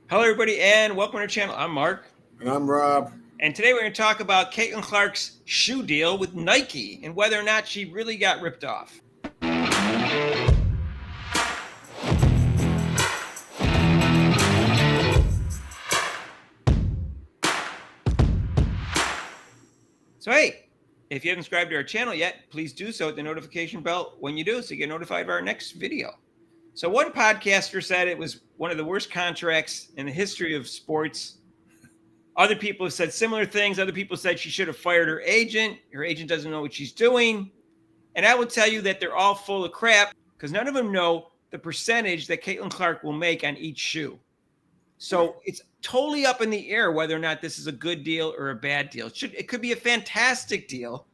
Hello, everybody, and welcome to our channel. I'm Mark. And I'm Rob. And today we're going to talk about Caitlin Clark's shoe deal with Nike and whether or not she really got ripped off. So, hey, if you haven't subscribed to our channel yet, please do so. Hit the notification bell when you do so you get notified of our next video. So, one podcaster said it was one of the worst contracts in the history of sports. Other people have said similar things. Other people said she should have fired her agent. Her agent doesn't know what she's doing. And I will tell you that they're all full of crap because none of them know the percentage that Caitlin Clark will make on each shoe. So it's totally up in the air whether or not this is a good deal or a bad deal. It could be a fantastic deal.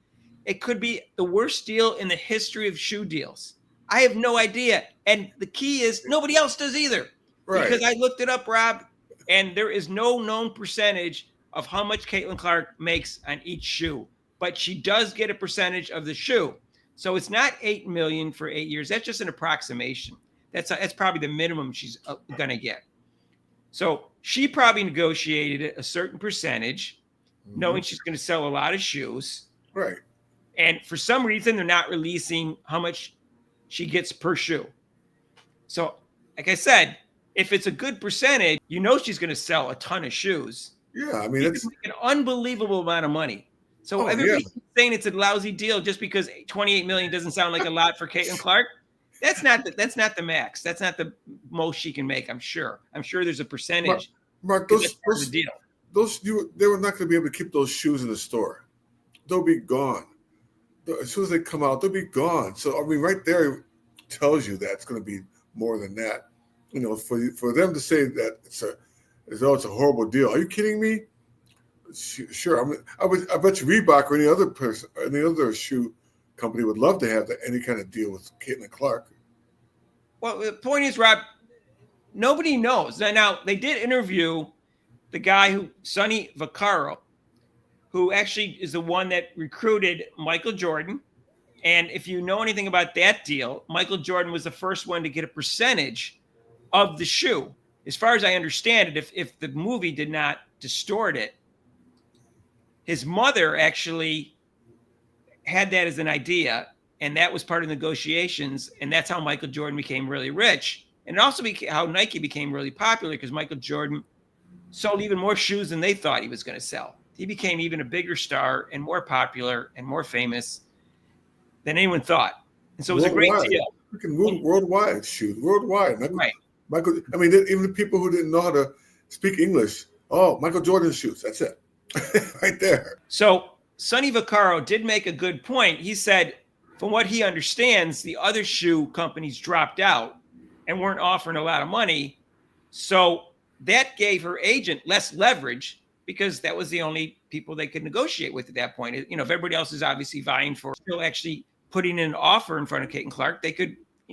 It could be the worst deal in the history of shoe deals. I have no idea. And the key is nobody else does either. Right. Because I looked it up, Rob, and there is no known percentage of how much Caitlin Clark makes on each shoe. But she does get a percentage of the shoe. So it's not $8 million for 8 years. That's just an approximation. That's probably the minimum she's going to get. So she probably negotiated a certain percentage, knowing she's going to sell a lot of shoes. Right. And for some reason, they're not releasing how much she gets per shoe. So, like I said, if it's a good percentage, you know she's going to sell a ton of shoes. Yeah, I mean, it's an unbelievable amount of money. So everybody's saying it's a lousy deal just because $28 million doesn't sound like a lot for Caitlin Clark. That's not the max. That's not the most she can make. I'm sure there's a percentage. Mark, they were not going to be able to keep those shoes in the store. They'll be gone as soon as they come out. They'll be gone. So I mean, right there tells you that it's going to be more than that. You know, for them to say that it's a horrible deal. Are you kidding me? Sure. I bet you Reebok or any other shoe company would love to have any kind of deal with Caitlin Clark. Well, the point is, Rob, nobody knows. Now they did interview the guy Sonny Vaccaro, who actually is the one that recruited Michael Jordan. And if you know anything about that deal, Michael Jordan was the first one to get a percentage of the shoe. As far as I understand it, if the movie did not distort it, his mother actually had that as an idea, and that was part of negotiations, and that's how Michael Jordan became really rich. And it also how Nike became really popular because Michael Jordan sold even more shoes than they thought he was going to sell. He became even a bigger star and more popular and more famous than anyone thought. And so it was a great deal. Worldwide shoes, worldwide. Right. Michael, I mean, even the people who didn't know how to speak English, Michael Jordan's shoes, that's it. Right there. So Sonny Vaccaro did make a good point. He said, from what he understands, the other shoe companies dropped out and weren't offering a lot of money. So that gave her agent less leverage because that was the only people they could negotiate with at that point. You know, if everybody else is obviously vying for still actually putting in an offer in front of Caitlin Clark,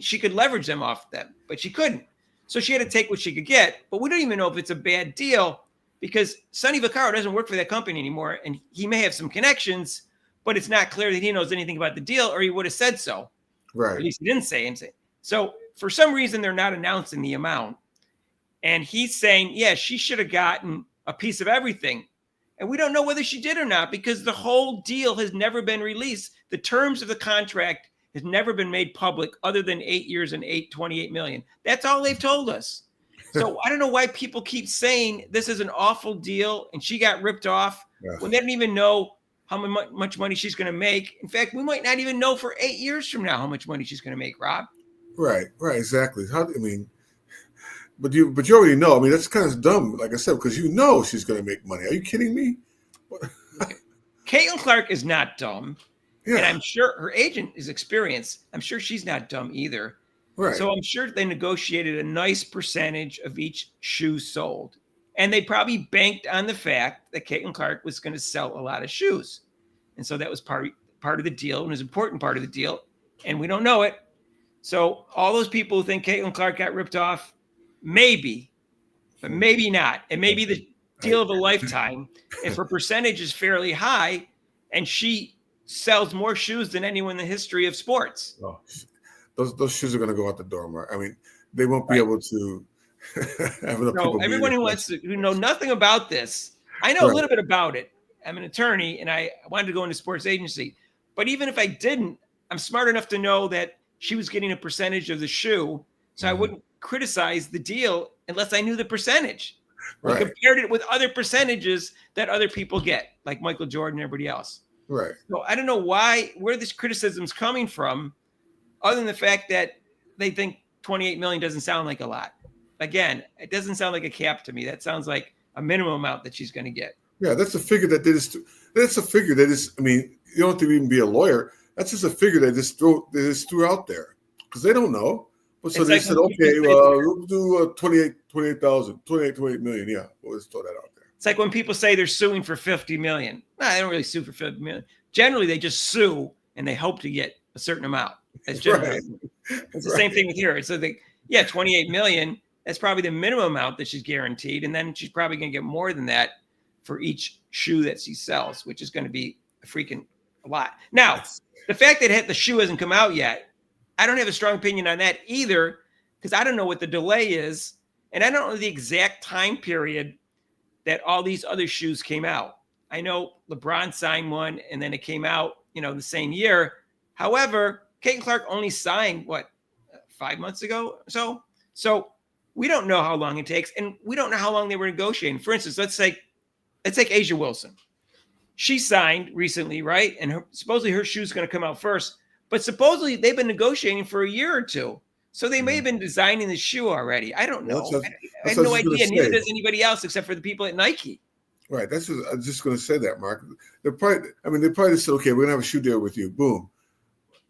she could leverage them off them, but she couldn't. So she had to take what she could get. But we don't even know if it's a bad deal because Sonny Vaccaro doesn't work for that company anymore, and he may have some connections, but it's not clear that he knows anything about the deal, or he would have said so. Right. Or at least he didn't say anything. So for some reason, they're not announcing the amount. And he's saying, yeah, she should have gotten a piece of everything. And we don't know whether she did or not because the whole deal has never been released. The terms of the contract has never been made public other than 8 years and $28 million. That's all they've told us. So I don't know why people keep saying this is an awful deal and she got ripped off when they don't even know how much money she's going to make. In fact, we might not even know for 8 years from now how much money she's going to make, Rob. Right, exactly. But you already know. I mean, that's kind of dumb, like I said, because you know she's going to make money. Are you kidding me? Caitlin Clark is not dumb. Yeah. And I'm sure her agent is experienced. I'm sure she's not dumb either. Right. So I'm sure they negotiated a nice percentage of each shoe sold. And they probably banked on the fact that Caitlin Clark was going to sell a lot of shoes. And so that was part of the deal and was an important part of the deal. And we don't know it. So all those people who think Caitlin Clark got ripped off, maybe, but maybe not. It may be the deal of a lifetime if her percentage is fairly high and she sells more shoes than anyone in the history of sports. Those shoes are going to go out the door, Mark. I mean, they won't be able to So everyone who know nothing about this, I know a little bit about it. I'm an attorney, and I wanted to go into sports agency. But even if I didn't, I'm smart enough to know that she was getting a percentage of the shoe, so I wouldn't criticize the deal unless I knew the percentage. We compared it with other percentages that other people get, like Michael Jordan and everybody else. Right. So I don't know where this criticism is coming from, other than the fact that they think 28 million doesn't sound like a lot. Again, it doesn't sound like a cap to me. That sounds like a minimum amount that she's going to get. Yeah, that's a figure that they just. That's a figure that is. I mean, you don't have to even be a lawyer. That's just a figure they just threw out there because they don't know. But so they said, okay, we'll do 28 million. Yeah, we'll just throw that out there. It's like when people say they're suing for 50 million. No, they don't really sue for 50 million. Generally, they just sue and they hope to get a certain amount. That's generally. It's the same thing with here. So 28 million. That's probably the minimum amount that she's guaranteed, and then she's probably going to get more than that for each shoe that she sells, which is going to be a freaking lot. Now, the fact that the shoe hasn't come out yet, I don't have a strong opinion on that either, because I don't know what the delay is, and I don't know the exact time period that all these other shoes came out. I know LeBron signed one, and then it came out, the same year. However, Caitlin Clark only signed 5 months ago or so we don't know how long it takes, and we don't know how long they were negotiating. For instance, let's take Asia Wilson. She signed recently, right? And supposedly her shoe's going to come out first, but supposedly they've been negotiating for a year or two. So they may have been designing the shoe already. I don't know. I have no idea. Neither does anybody else except for the people at Nike. Right. I was just going to say that, Mark. They probably said, okay, we're going to have a shoe deal with you. Boom.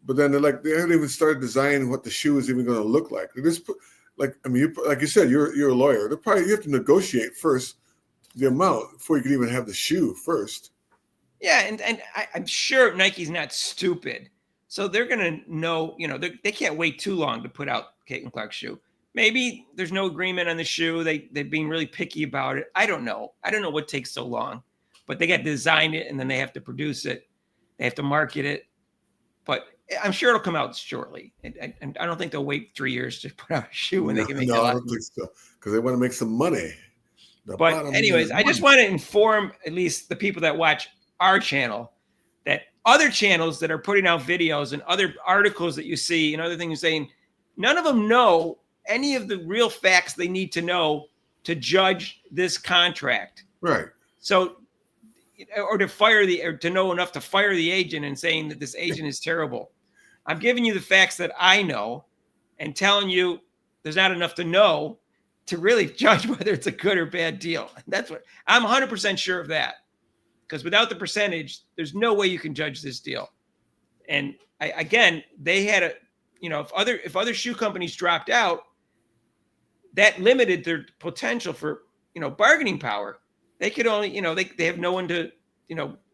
But then they haven't even started designing what the shoe is even going to look like. They just like you said, you're a lawyer. You have to negotiate first the amount before you can even have the shoe first. Yeah, and I'm sure Nike's not stupid, so they're gonna know. They can't wait too long to put out Caitlin Clark's shoe. Maybe there's no agreement on the shoe. They're being really picky about it. I don't know. I don't know what takes so long, but they got to design it and then they have to produce it. They have to market it, but I'm sure it'll come out shortly. And I don't think they'll wait 3 years to put out a shoe when they can make a lot. No, I don't think so, because they want to make some money. But anyways, I just want to inform at least the people that watch our channel that other channels that are putting out videos and other articles that you see and other things saying, none of them know any of the real facts they need to know to judge this contract. Right. So, or to know enough to fire the agent and saying that this agent is terrible. I'm giving you the facts that I know and telling you there's not enough to know to really judge whether it's a good or bad deal. That's what I'm 100% sure of that. Because without the percentage, there's no way you can judge this deal. And they had if other shoe companies dropped out, that limited their potential for, bargaining power. They could only, they have no one to,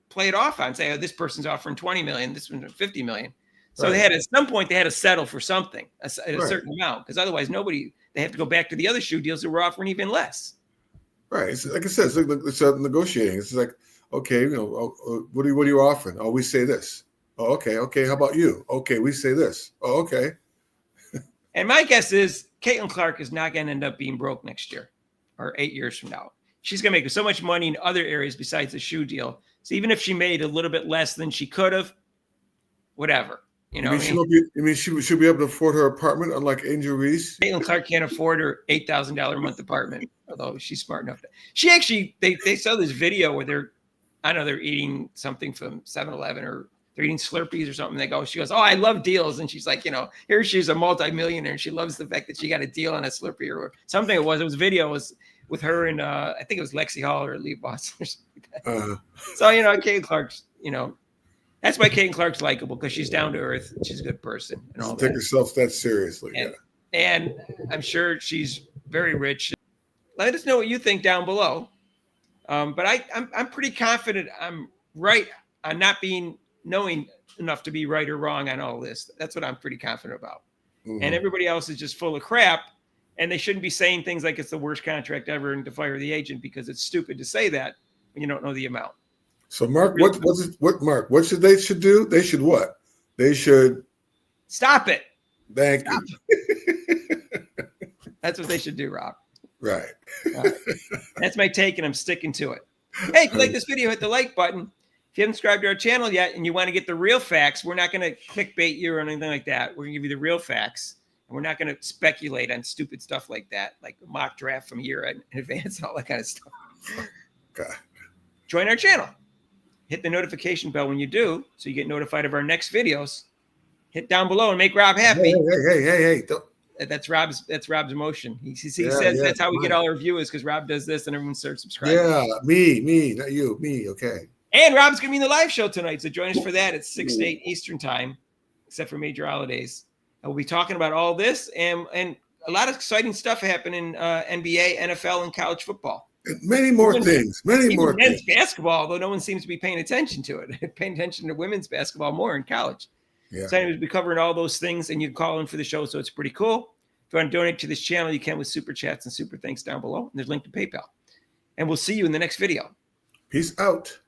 play it off on, say, oh, this person's offering 20 million, this one's 50 million. So they had, at some point, they had to settle for something at a certain amount, because otherwise they have to go back to the other shoe deals that were offering even less. Right. It's, like I said, it's negotiating. It's like, okay, what are you offering? Oh, we say this. Oh, okay. Okay. How about you? Okay. We say this. Oh, okay. And my guess is Caitlin Clark is not going to end up being broke next year or 8 years from now. She's going to make so much money in other areas besides the shoe deal. So even if she made a little bit less than she could have, whatever. She should be able to afford her apartment, unlike Angel Reese. Caitlin Clark can't afford her $8,000 a month apartment, although she's smart enough to. She actually, they saw this video where they're eating something from 7-Eleven or they're eating Slurpees or something. She goes, oh, I love deals. And she's like, here she's a multimillionaire and she loves the fact that she got a deal on a Slurpee or something. It was video was with her and I think it was Lexi Hall or Lee Boss or something like that. So, Caitlin Clark's, that's why Caitlin Clark's likable, because she's down to earth. She's a good person. And all take herself that seriously. And I'm sure she's very rich. Let us know what you think down below. But I'm pretty confident I'm right on not knowing enough to be right or wrong on all this. That's what I'm pretty confident about. Mm-hmm. And everybody else is just full of crap. And they shouldn't be saying things like it's the worst contract ever and to fire the agent, because it's stupid to say that when you don't know the amount. So, Mark, what should they do? They should what? They should stop it. Thank you. That's what they should do, Rob. Right. That's my take, and I'm sticking to it. Hey, if you like this video, hit the like button. If you haven't subscribed to our channel yet and you want to get the real facts, we're not going to clickbait you or anything like that. We're going to give you the real facts. And we're not going to speculate on stupid stuff like that, like a mock draft from a year in advance and all that kind of stuff. God. Join our channel. Hit the notification bell when you do, so you get notified of our next videos. Hit down below and make Rob happy. Hey. Don't. That's Rob's emotion. He says that's how we get all our viewers, because Rob does this and everyone starts subscribing. Yeah, me, not you, me. Okay. And Rob's going to be in the live show tonight, so join us for that at 6 to 8 Eastern time, except for major holidays. And we'll be talking about all this and a lot of exciting stuff happening in NBA, NFL, and college football. And many more things. Men's basketball, although no one seems to be paying attention to it. Paying attention to women's basketball more in college. Yeah. So anyways, we'll be covering all those things, and you can call in for the show, so it's pretty cool. If you want to donate to this channel, you can with super chats and super thanks down below. And there's a link to PayPal. And we'll see you in the next video. Peace out.